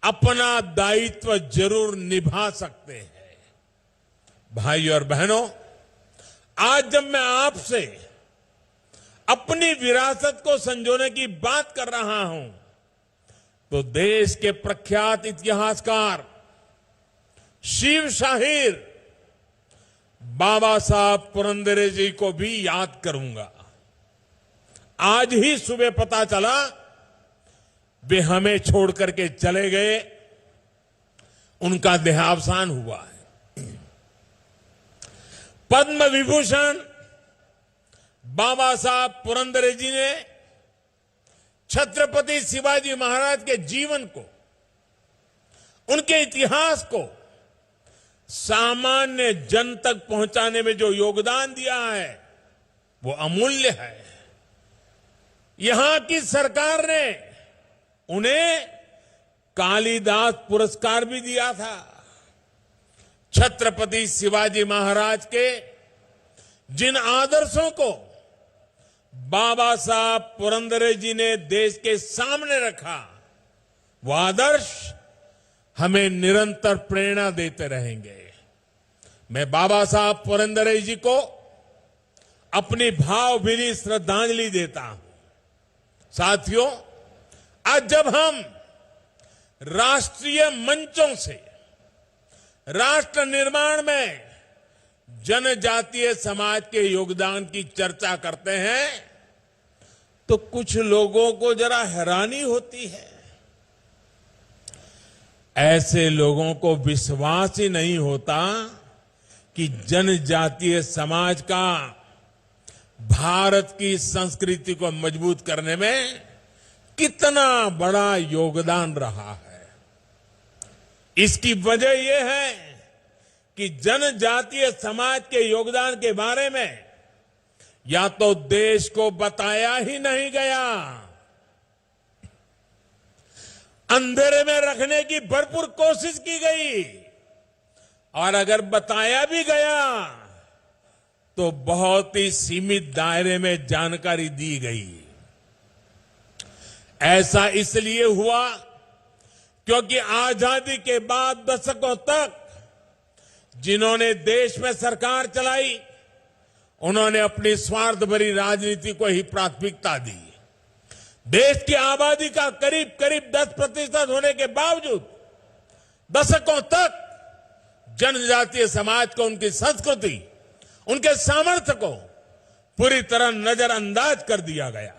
अपना दायित्व जरूर निभा सकते हैं। भाई और बहनों, आज जब मैं आपसे अपनी विरासत को संजोने की बात कर रहा हूं, तो देश के प्रख्यात इतिहासकार शिव शाहीर बाबा साहब पुरंदरे जी को भी याद करूंगा। आज ही सुबह पता चला वे हमें छोड़ करके चले गए, उनका देहावसान हुआ है। पद्म विभूषण बाबा साहब पुरंदरे जी ने छत्रपति शिवाजी महाराज के जीवन को, उनके इतिहास को सामान्य जन तक पहुंचाने में जो योगदान दिया है वो अमूल्य है। यहां की सरकार ने उन्हें कालिदास पुरस्कार भी दिया था। छत्रपति शिवाजी महाराज के जिन आदर्शों को बाबा साहब पुरंदरे जी ने देश के सामने रखा, वो आदर्श हमें निरंतर प्रेरणा देते रहेंगे। मैं बाबा साहब पुरंदरे जी को अपनी भावभीनी श्रद्धांजलि देता हूं। साथियों, आज जब हम राष्ट्रीय मंचों से राष्ट्र निर्माण में जनजातीय समाज के योगदान की चर्चा करते हैं, तो कुछ लोगों को जरा हैरानी होती है। ऐसे लोगों को विश्वास ही नहीं होता कि जनजातीय समाज का भारत की संस्कृति को मजबूत करने में कितना बड़ा योगदान रहा है। इसकी वजह यह है कि जनजातीय समाज के योगदान के बारे में या तो देश को बताया ही नहीं गया, अंधेरे में रखने की भरपूर कोशिश की गई, और अगर बताया भी गया तो बहुत ही सीमित दायरे में जानकारी दी गई। ऐसा इसलिए हुआ क्योंकि आजादी के बाद दशकों तक जिन्होंने देश में सरकार चलाई, उन्होंने अपनी स्वार्थ भरी राजनीति को ही प्राथमिकता दी। देश की आबादी का करीब करीब 10% होने के बावजूद दशकों तक जनजातीय समाज को, उनकी संस्कृति, उनके सामर्थ्य को पूरी तरह नजरअंदाज कर दिया गया।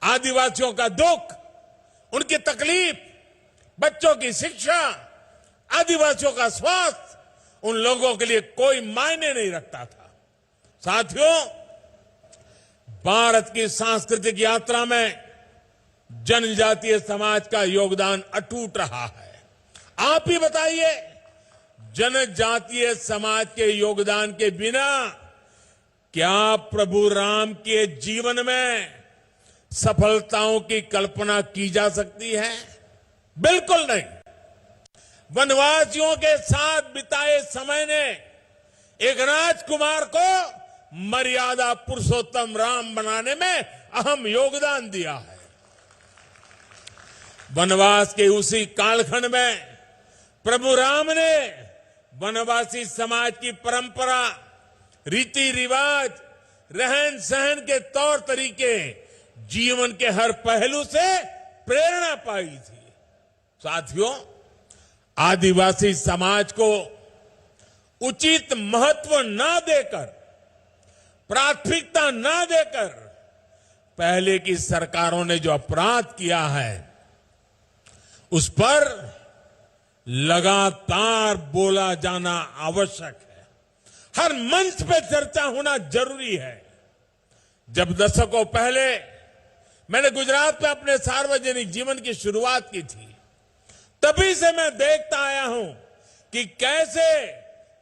आदिवासियों का दुख, उनकी तकलीफ, बच्चों की शिक्षा, आदिवासियों का स्वास्थ्य उन लोगों के लिए कोई मायने नहीं रखता था। साथियों, भारत की सांस्कृतिक यात्रा में जनजातीय समाज का योगदान अटूट रहा है। आप ही बताइए, जनजातीय समाज के योगदान के बिना क्या प्रभु राम के जीवन में सफलताओं की कल्पना की जा सकती है? बिल्कुल नहीं। वनवासियों के साथ बिताए समय ने एक राजकुमार को मर्यादा पुरुषोत्तम राम बनाने में अहम योगदान दिया है। वनवास के उसी कालखंड में प्रभु राम ने वनवासी समाज की परंपरा, रीति रिवाज, रहन सहन के तौर तरीके, जीवन के हर पहलू से प्रेरणा पाई थी। साथियों, आदिवासी समाज को उचित महत्व न देकर, प्राथमिकता न देकर पहले की सरकारों ने जो अपराध किया है, उस पर लगातार बोला जाना आवश्यक है। हर मंच पे चर्चा होना जरूरी है। जब दशकों पहले मैंने गुजरात में अपने सार्वजनिक जीवन की शुरुआत की थी, तभी से मैं देखता आया हूं कि कैसे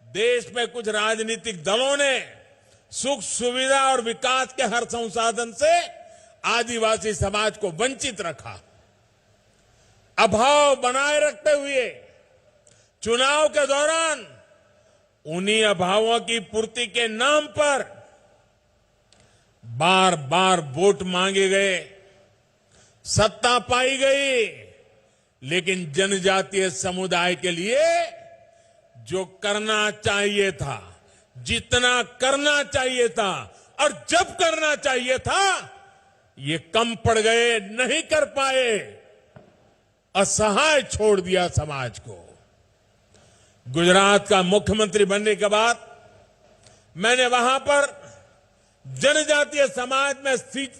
देश में कुछ राजनीतिक दलों ने सुख सुविधा और विकास के हर संसाधन से आदिवासी समाज को वंचित रखा। अभाव बनाए रखते हुए चुनाव के दौरान उन्हीं अभावों की पूर्ति के नाम पर बार बार वोट मांगे गए, सत्ता पाई गई, लेकिन जनजातीय समुदाय के लिए जो करना चाहिए था, जितना करना चाहिए था और जब करना चाहिए था, ये कम पड़ गए, नहीं कर पाए, असहाय छोड़ दिया समाज को। गुजरात का मुख्यमंत्री बनने के बाद मैंने वहां पर जनजातीय समाज में स्थितियों